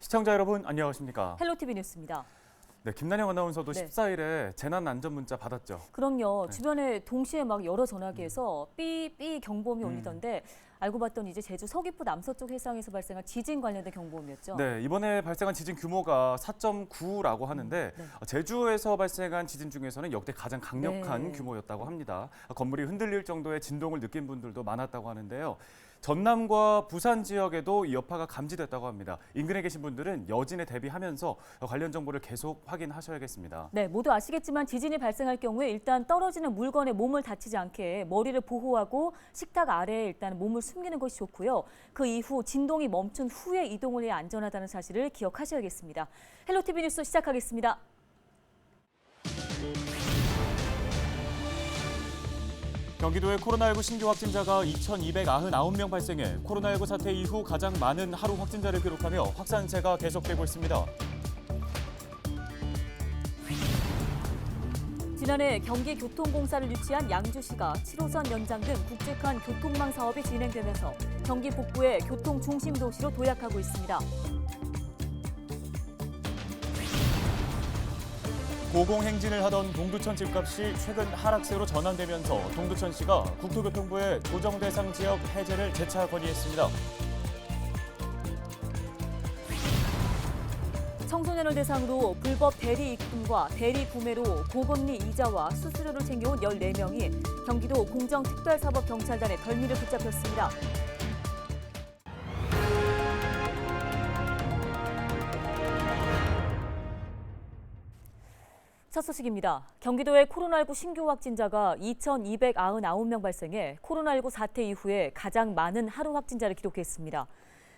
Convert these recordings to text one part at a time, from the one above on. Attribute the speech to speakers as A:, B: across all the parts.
A: 시청자 여러분 안녕하십니까?
B: 헬로티비 뉴스입니다.
A: 네, 김난영 아나운서도
B: 네.
A: 14일에 재난 안전 문자 받았죠?
B: 그럼요.
A: 네.
B: 주변에 동시에 막 여러 전화기에서 삐삐 경보음이 울리던데 알고 봤더니 이제 제주 서귀포 남서쪽 해상에서 발생한 지진 관련된 경보음이었죠.
A: 네, 이번에 발생한 지진 규모가 4.9라고 하는데
B: 네.
A: 제주에서 발생한 지진 중에서는 역대 가장 강력한
B: 네.
A: 규모였다고 합니다. 건물이 흔들릴 정도의 진동을 느낀 분들도 많았다고 하는데요. 전남과 부산 지역에도 이 여파가 감지됐다고 합니다. 인근에 계신 분들은 여진에 대비하면서 관련 정보를 계속 확인하셔야겠습니다.
B: 네, 모두 아시겠지만 지진이 발생할 경우에 일단 떨어지는 물건에 몸을 다치지 않게 머리를 보호하고 식탁 아래에 일단 몸을 숨기는 것이 좋고요. 그 이후 진동이 멈춘 후에 이동을 해야 안전하다는 사실을 기억하셔야겠습니다. 헬로티비 뉴스 시작하겠습니다.
A: 경기도의 코로나19 신규 확진자가 2,299명 발생해 코로나19 사태 이후 가장 많은 하루 확진자를 기록하며 확산세가 계속되고 있습니다.
B: 지난해 경기교통공사를 유치한 양주시가 7호선 연장 등 굵직한 교통망 사업이 진행되면서 경기 북부의 교통 중심 도시로 도약하고 있습니다.
A: 고공행진을 하던 동두천 집값이 최근 하락세로 전환되면서 동두천시가 국토교통부에 조정 대상 지역 해제를 재차 건의했습니다.
B: 청소년을 대상으로 불법 대리 입금과 대리 구매로 고금리 이자와 수수료를 챙겨온 14명이 경기도 공정특별사법경찰단의 덜미를 붙잡혔습니다. 첫 소식입니다. 경기도의 코로나19 신규 확진자가 2,299명 발생해 코로나19 사태 이후에 가장 많은 하루 확진자를 기록했습니다.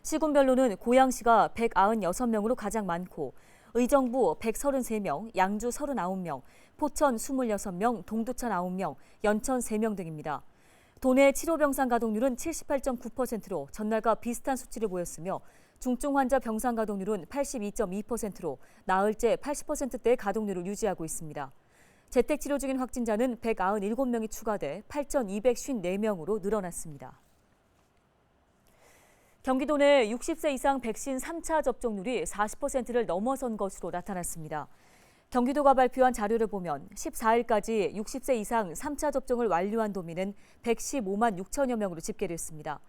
B: 시군별로는 고양시가 196명으로 가장 많고 의정부 133명, 양주 39명, 포천 26명, 동두천 9명, 연천 3명 등입니다. 도내 치료병상 가동률은 78.9%로 전날과 비슷한 수치를 보였으며 중증 환자 병상 가동률은 82.2%로 나흘째 80%대의 가동률을 유지하고 있습니다. 재택치료 중인 확진자는 197명이 추가돼 8,254명으로 늘어났습니다. 경기도 내 60세 이상 백신 3차 접종률이 40%를 넘어선 것으로 나타났습니다. 경기도가 발표한 자료를 보면 14일까지 60세 이상 3차 접종을 완료한 도민은 115만 6천여 명으로 집계됐습니다.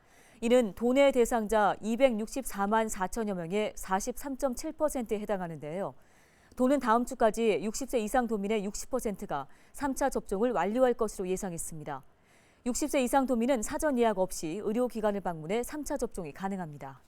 B: 이는 도내 대상자 264만 4천여 명의 43.7%에 해당하는데요. 도는 다음 주까지 60세 이상 도민의 60%가 3차 접종을 완료할 것으로 예상했습니다. 60세 이상 도민은 사전 예약 없이 의료기관을 방문해 3차 접종이 가능합니다.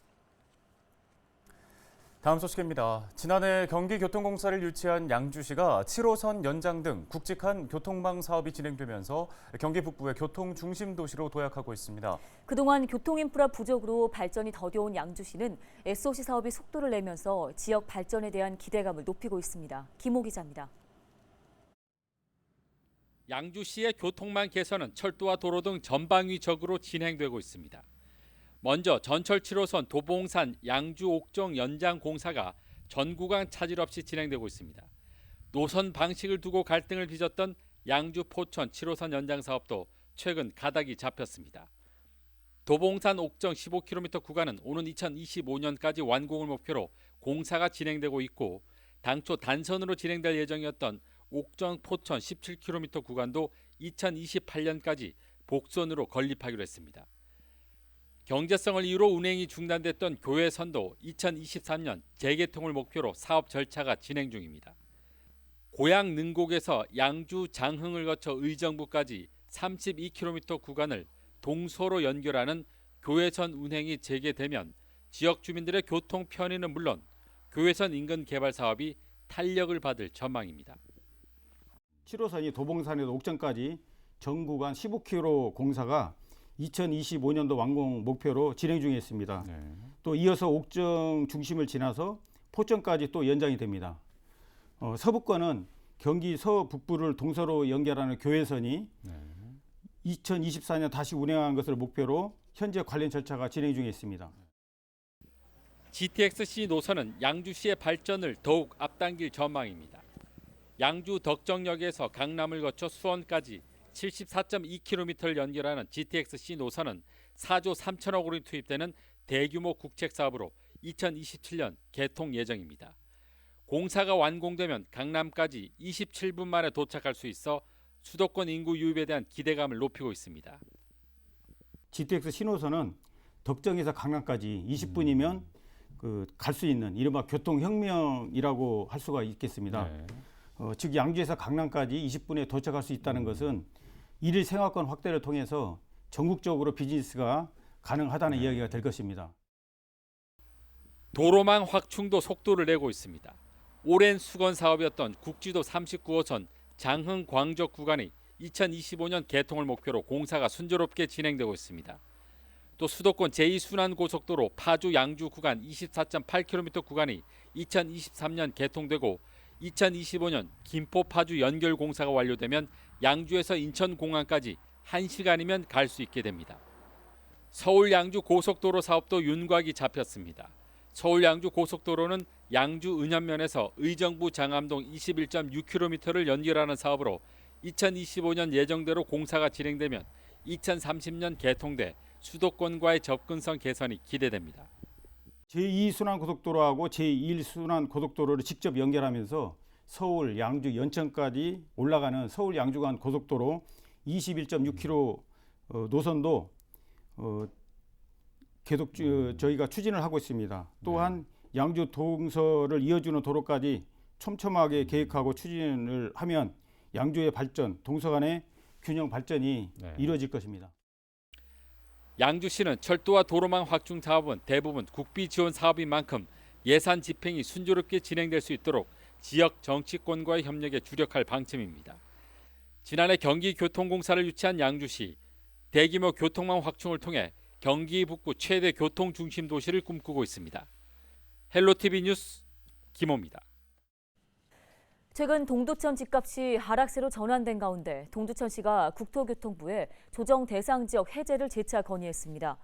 A: 다음 소식입니다. 지난해 경기교통공사를 유치한 양주시가 7호선 연장 등 굵직한 교통망 사업이 진행되면서 경기 북부의 교통 중심 도시로 도약하고 있습니다.
B: 그동안 교통인프라 부족으로 발전이 더뎌온 양주시는 SOC 사업이 속도를 내면서 지역 발전에 대한 기대감을 높이고 있습니다. 김호 기자입니다.
C: 양주시의 교통망 개선은 철도와 도로 등 전방위적으로 진행되고 있습니다. 먼저 전철 7호선 도봉산 양주 옥정 연장 공사가 전 구간 차질 없이 진행되고 있습니다. 노선 방식을 두고 갈등을 빚었던 양주 포천 7호선 연장 사업도 최근 가닥이 잡혔습니다. 도봉산 옥정 15km 구간은 오는 2025년까지 완공을 목표로 공사가 진행되고 있고 당초 단선으로 진행될 예정이었던 옥정 포천 17km 구간도 2028년까지 복선으로 건립하기로 했습니다. 경제성을 이유로 운행이 중단됐던 교외선도 2023년 재개통을 목표로 사업 절차가 진행 중입니다. 고양 능곡에서 양주 장흥을 거쳐 의정부까지 32km 구간을 동서로 연결하는 교외선 운행이 재개되면 지역 주민들의 교통 편의는 물론 교외선 인근 개발 사업이 탄력을 받을 전망입니다.
D: 7호선이 도봉산에서 옥정까지 전 구간 15km 공사가 2025년도 완공 목표로 진행 중에 있습니다.
A: 네.
D: 또 이어서 옥정 중심을 지나서 포천까지 또 연장이 됩니다. 서부권은 경기 서북부를 동서로 연결하는 교외선이 2024년 다시 운행하는 것을 목표로 현재 관련 절차가 진행 중에 있습니다.
C: GTX-C 노선은 양주시의 발전을 더욱 앞당길 전망입니다. 양주 덕정역에서 강남을 거쳐 수원까지 74.2km를 연결하는 GTX-C 노선은 4조 3천억 원이 투입되는 대규모 국책 사업으로 2027년 개통 예정입니다. 공사가 완공되면 강남까지 27분 만에 도착할 수 있어 수도권 인구 유입에 대한 기대감을 높이고 있습니다.
D: GTX 신호선은 덕정에서 강남까지 20분이면 갈 수 있는 이른바 교통혁명이라고 할 수가 있겠습니다.
A: 네.
D: 즉 양주에서 강남까지 20분에 도착할 수 있다는 것은 일일 생활권 확대를 통해서 전국적으로 비즈니스가 가능하다는 이야기가 될 것입니다.
C: 도로망 확충도 속도를 내고 있습니다. 오랜 수건 사업이었던 국지도 39호선 장흥 광적 구간이 2025년 개통을 목표로 공사가 순조롭게 진행되고 있습니다. 또 수도권 제2순환 고속도로 파주 양주 구간 24.8km 구간이 2023년 개통되고 2025년 김포 파주 연결 공사가 완료되면 양주에서 인천공항까지 1시간이면 갈 수 있게 됩니다. 서울 양주 고속도로 사업도 윤곽이 잡혔습니다. 서울 양주 고속도로는 양주 은현면에서 의정부 장암동 21.6km를 연결하는 사업으로 2025년 예정대로 공사가 진행되면 2030년 개통돼 수도권과의 접근성 개선이 기대됩니다.
D: 제2순환 고속도로하고 제1순환 고속도로를 직접 연결하면서 서울, 양주, 연천까지 올라가는 서울 양주 간 고속도로 21.6km 노선도 계속 저희가 추진을 하고 있습니다. 또한 양주 동서를 이어주는 도로까지 촘촘하게 계획하고 추진을 하면 양주의 발전, 동서 간의 균형 발전이 이루어질 것입니다.
C: 양주시는 철도와 도로망 확충 사업은 대부분 국비 지원 사업인 만큼 예산 집행이 순조롭게 진행될 수 있도록 지역 정치권과의 협력에 주력할 방침입니다. 지난해 경기교통공사를 유치한 양주시, 대규모 교통망 확충을 통해 경기 북부 최대 교통 중심 도시를 꿈꾸고 있습니다. 헬로티비 뉴스 김호입니다.
B: 최근 동두천 집값이 하락세로 전환된 가운데 동두천시가 국토교통부에 조정 대상 지역 해제를 재차 건의했습니다.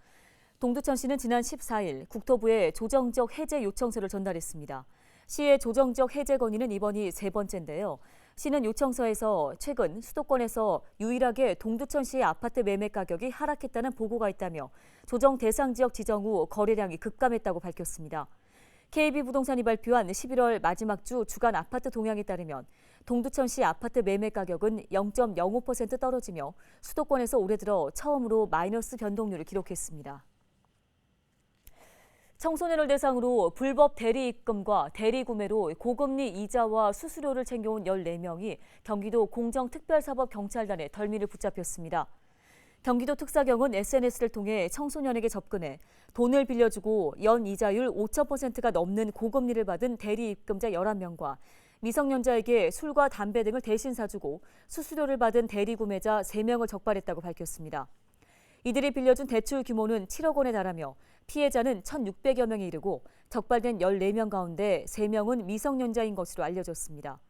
B: 동두천시는 지난 14일 국토부에 조정지역 해제 요청서를 전달했습니다. 시의 조정지역 해제 건의는 이번이 세 번째인데요. 시는 요청서에서 최근 수도권에서 유일하게 동두천시의 아파트 매매 가격이 하락했다는 보고가 있다며 조정 대상 지역 지정 후 거래량이 급감했다고 밝혔습니다. KB부동산이 발표한 11월 마지막 주 주간 아파트 동향에 따르면 동두천시 아파트 매매 가격은 0.05% 떨어지며 수도권에서 올해 들어 처음으로 마이너스 변동률을 기록했습니다. 청소년을 대상으로 불법 대리 입금과 대리 구매로 고금리 이자와 수수료를 챙겨온 14명이 경기도 공정특별사법경찰단의 덜미를 붙잡혔습니다. 경기도 특사경은 SNS를 통해 청소년에게 접근해 돈을 빌려주고 연 이자율 5,000%가 넘는 고금리를 받은 대리 입금자 11명과 미성년자에게 술과 담배 등을 대신 사주고 수수료를 받은 대리 구매자 3명을 적발했다고 밝혔습니다. 이들이 빌려준 대출 규모는 7억 원에 달하며 피해자는 1,600여 명에 이르고 적발된 14명 가운데 3명은 미성년자인 것으로 알려졌습니다.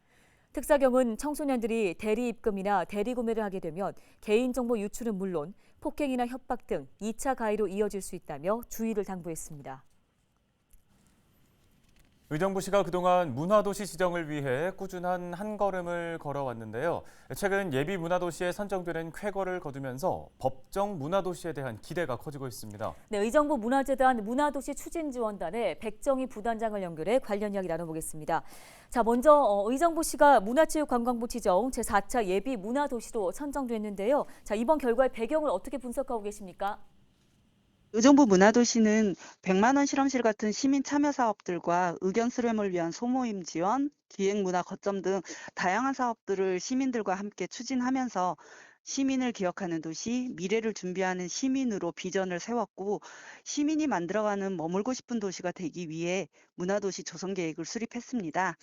B: 특사경은 청소년들이 대리 입금이나 대리 구매를 하게 되면 개인정보 유출은 물론 폭행이나 협박 등 2차 가해로 이어질 수 있다며 주의를 당부했습니다.
A: 의정부시가 그동안 문화도시 지정을 위해 꾸준한 한걸음을 걸어왔는데요. 최근 예비 문화도시에 선정되는 쾌거를 거두면서 법정 문화도시에 대한 기대가 커지고 있습니다.
B: 네, 의정부 문화재단 문화도시 추진지원단의 백정희 부단장을 연결해 관련 이야기 나눠보겠습니다. 자, 먼저 의정부시가 문화체육관광부 지정 제4차 예비 문화도시로 선정됐는데요. 자, 이번 결과의 배경을 어떻게 분석하고 계십니까?
E: 의정부 문화도시는 100만 원 실험실 같은 시민 참여 사업들과 의견 수렴을 위한 소모임 지원, 기획문화 거점 등 다양한 사업들을 시민들과 함께 추진하면서 시민을 기억하는 도시, 미래를 준비하는 시민으로 비전을 세웠고 시민이 만들어가는 머물고 싶은 도시가 되기 위해 문화도시 조성 계획을 수립했습니다.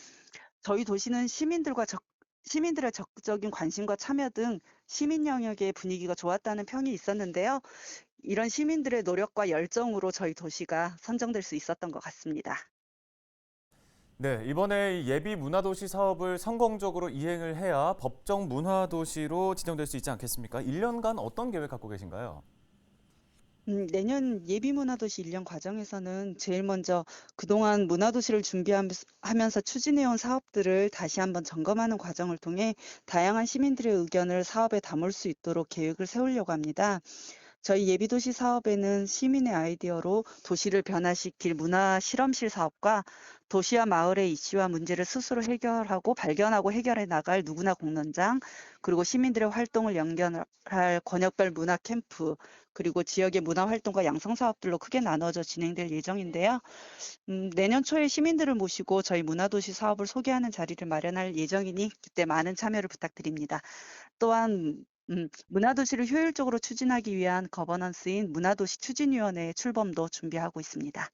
E: 저희 도시는 시민들의 적극적인 관심과 참여 등 시민 영역의 분위기가 좋았다는 평이 있었는데요. 이런 시민들의 노력과 열정으로 저희 도시가 선정될 수 있었던 것 같습니다.
A: 네, 이번에 예비 문화도시 사업을 성공적으로 이행을 해야 법정 문화도시로 지정될 수 있지 않겠습니까? 1년간 어떤 계획 갖고 계신가요?
E: 내년 예비문화도시 1년 과정에서는 제일 먼저 그동안 문화도시를 준비하면서 추진해온 사업들을 다시 한번 점검하는 과정을 통해 다양한 시민들의 의견을 사업에 담을 수 있도록 계획을 세우려고 합니다. 저희 예비도시 사업에는 시민의 아이디어로 도시를 변화시킬 문화 실험실 사업과 도시와 마을의 이슈와 문제를 스스로 해결하고 발견하고 해결해 나갈 누구나 공론장, 그리고 시민들의 활동을 연결할 권역별 문화 캠프, 그리고 지역의 문화 활동과 양성 사업들로 크게 나눠져 진행될 예정인데요. 내년 초에 시민들을 모시고 저희 문화도시 사업을 소개하는 자리를 마련할 예정이니 그때 많은 참여를 부탁드립니다. 또한 문화도시를 효율적으로 추진하기 위한 거버넌스인 문화도시 추진위원회의 출범도 준비하고 있습니다.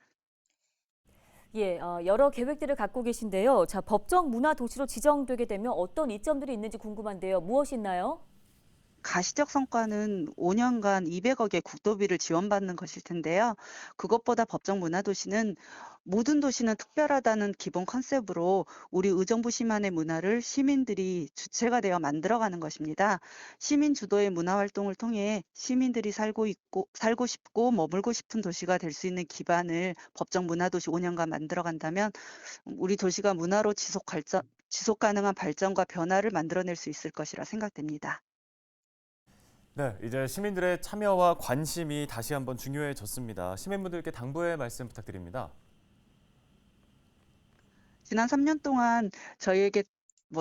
B: 예, 여러 계획들을 갖고 계신데요. 자, 법정 문화도시로 지정되게 되면 어떤 이점들이 있는지 궁금한데요. 무엇이 있나요?
E: 가시적 성과는 5년간 200억의 국도비를 지원받는 것일 텐데요. 그것보다 법정 문화도시는 모든 도시는 특별하다는 기본 컨셉으로 우리 의정부시만의 문화를 시민들이 주체가 되어 만들어가는 것입니다. 시민 주도의 문화 활동을 통해 시민들이 살고 싶고 머물고 싶은 도시가 될 수 있는 기반을 법정 문화도시 5년간 만들어간다면 우리 도시가 문화로 지속 가능한 발전과 변화를 만들어낼 수 있을 것이라 생각됩니다.
A: 네, 이제 시민들의 참여와 관심이 다시 한번 중요해졌습니다. 시민분들께 당부의 말씀 부탁드립니다.
E: 지난 3년 동안 저희에게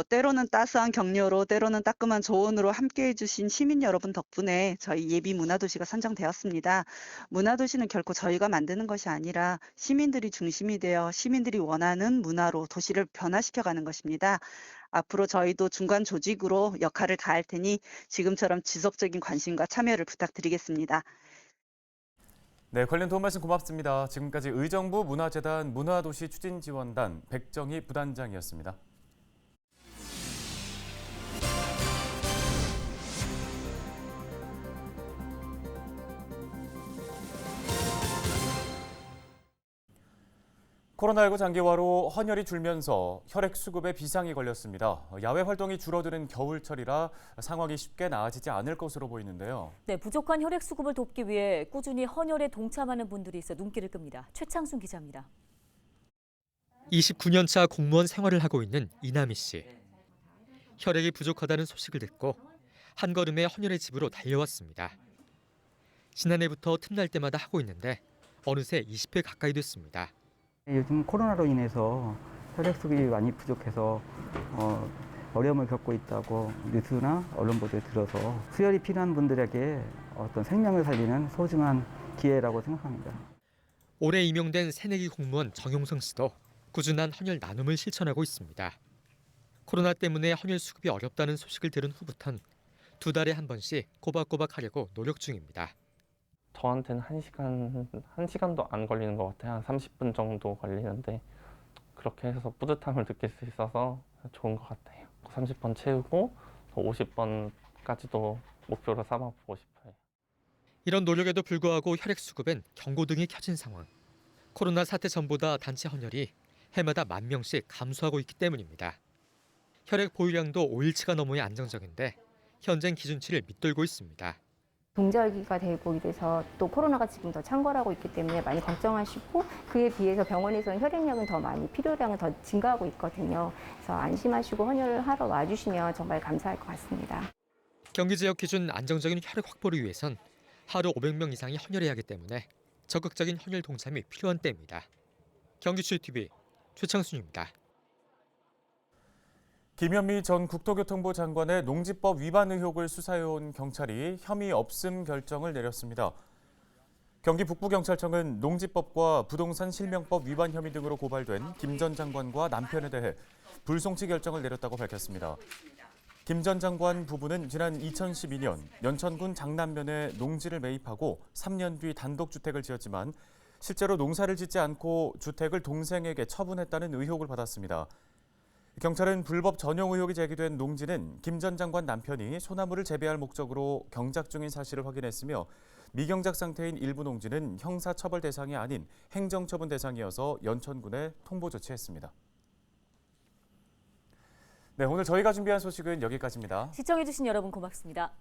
E: 때로는 따스한 격려로 때로는 따끔한 조언으로 함께해 주신 시민 여러분 덕분에 저희 예비 문화도시가 선정되었습니다. 문화도시는 결코 저희가 만드는 것이 아니라 시민들이 중심이 되어 시민들이 원하는 문화로 도시를 변화시켜가는 것입니다. 앞으로 저희도 중간 조직으로 역할을 다할 테니 지금처럼 지속적인 관심과 참여를 부탁드리겠습니다.
A: 네, 관련 도움 말씀 고맙습니다. 지금까지 의정부 문화재단 문화도시 추진지원단 백정희 부단장이었습니다. 코로나19 장기화로 헌혈이 줄면서 혈액 수급에 비상이 걸렸습니다. 야외 활동이 줄어드는 겨울철이라 상황이 쉽게 나아지지 않을 것으로 보이는데요.
B: 네, 부족한 혈액 수급을 돕기 위해 꾸준히 헌혈에 동참하는 분들이 있어 눈길을 끕니다. 최창순 기자입니다.
F: 29년차 공무원 생활을 하고 있는 이남희 씨. 혈액이 부족하다는 소식을 듣고 한 걸음에 헌혈의 집으로 달려왔습니다. 지난해부터 틈날 때마다 하고 있는데 어느새 20회 가까이 됐습니다.
G: 요즘 코로나로 인해서 혈액 수급이 많이 부족해서 어려움을 겪고 있다고 뉴스나 언론 보도에 들어서 수혈이 필요한 분들에게 어떤 생명을 살리는 소중한 기회라고 생각합니다.
F: 올해 임용된 새내기 공무원 정용성 씨도 꾸준한 헌혈 나눔을 실천하고 있습니다. 코로나 때문에 헌혈 수급이 어렵다는 소식을 들은 후부턴 2달에 한 번씩 꼬박꼬박 하려고 노력 중입니다.
H: 저한테는 1시간도 안 걸리는 것 같아요. 한 30분 정도 걸리는데 그렇게 해서 뿌듯함을 느낄 수 있어서 좋은 것 같아요. 30번 채우고 50번까지도 목표로 삼아보고 싶어요.
F: 이런 노력에도 불구하고 혈액 수급엔 경고등이 켜진 상황. 코로나 사태 전보다 단체 헌혈이 해마다 10,000명씩 감소하고 있기 때문입니다. 혈액 보유량도 5일치가 넘어야 안정적인데 현재 기준치를 밑돌고 있습니다.
I: 동절기가 되고 이래서 또 코로나가 지금 더 창궐하고 있기 때문에 많이 걱정하시고 그에 비해서 병원에서는 혈액량은 더 많이 필요량은 더 증가하고 있거든요. 그래서 안심하시고 헌혈을 하러 와주시면 정말 감사할 것 같습니다.
F: 경기 지역 기준 안정적인 혈액 확보를 위해선 하루 500명 이상이 헌혈해야 하기 때문에 적극적인 헌혈 동참이 필요한 때입니다. 경기추TV 최창순입니다.
A: 김현미 전 국토교통부 장관의 농지법 위반 의혹을 수사해온 경찰이 혐의 없음 결정을 내렸습니다. 경기 북부경찰청은 농지법과 부동산 실명법 위반 혐의 등으로 고발된 김 전 장관과 남편에 대해 불송치 결정을 내렸다고 밝혔습니다. 김 전 장관 부부는 지난 2012년 연천군 장남면에 농지를 매입하고 3년 뒤 단독주택을 지었지만 실제로 농사를 짓지 않고 주택을 동생에게 처분했다는 의혹을 받았습니다. 경찰은 불법 전용 의혹이 제기된 농지는 김 전 장관 남편이 소나무를 재배할 목적으로 경작 중인 사실을 확인했으며 미경작 상태인 일부 농지는 형사처벌 대상이 아닌 행정처분 대상이어서 연천군에 통보 조치했습니다. 네, 오늘 저희가 준비한 소식은 여기까지입니다.
B: 시청해주신 여러분 고맙습니다.